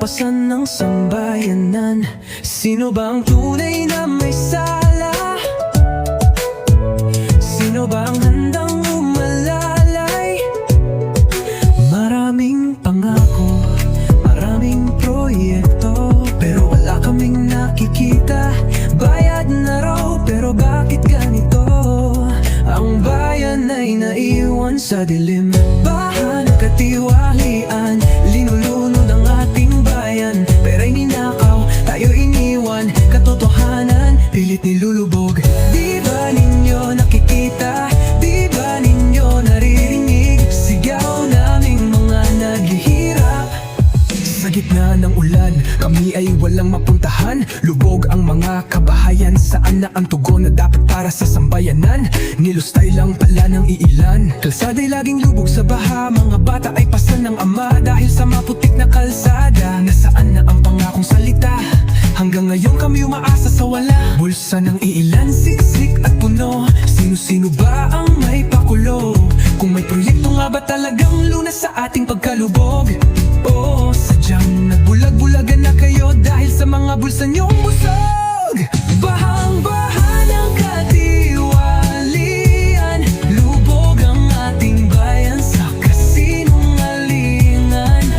kalampasan ng sambayanan. Sino ba ang tunay na may sala? Sino ba ang handang umalalay? Maraming pangako, maraming proyekto, pero wala kaming nakikita. Bayad na raw, pero bakit ganito? Ang bayan ay naiwan sa dilim. Baha ng katiwalian, linulunod ang ating bayan. Pera'y ninakaw, tayo iniwan. Katotohanan, pilit nilulubog. Di ba ninyo nakikita? Di ba ninyo naririnig? Sigaw naming mga naghihirap. Sa gitna ng ulan, kami ay walang mapuntahan. Lubog ang mga kabahayan. Saan na ang tugon na dapat para sa sambayanan? Nilustay lang pala ng iilan. Kalsada'y laging lubog sa baha. Mga bata ay pasan ng ama dahil sa maputik na kalsada. Nasaan na ang pangakong salita? Hanggang ngayon kami umaasa sa wala. Bulsa ng iilan, siksik at puno. Sino-sino ba ang may pakulo? Kung may proyekto nga ba talagang lunas sa ating pagkalubog? Oo, sadyang nagbulag-bulagan na kayo dahil sa mga bulsa niyong busog. Bahang-baha ng katiwalian, lubog ang ating bayan sa kasinungalingan.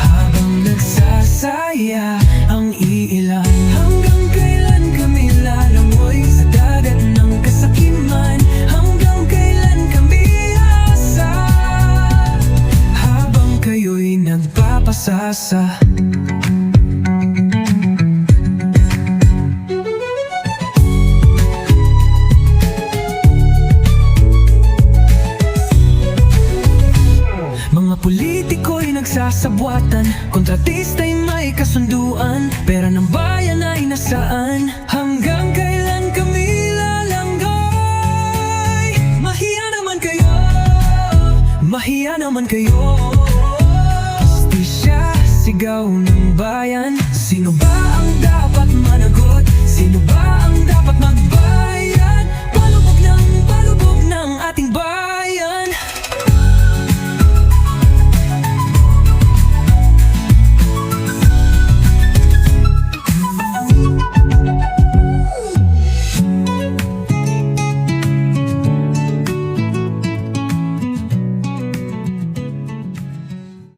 Habang nagsasaya ang iilan, hanggang kailan kami lalangoy sa dagat ng kasakiman? Hanggang kailan kami asa habang kayo'y nagpapasasa? Mga politiko'y nagsasabwatan, kontratista'y may kasunduan. Pera ng bayan ay nasaan? Hanggang kailan kami lalanggay? Mahiya naman kayo, mahiya naman kayo. Hustisya, sigaw ng bayan. Sino ba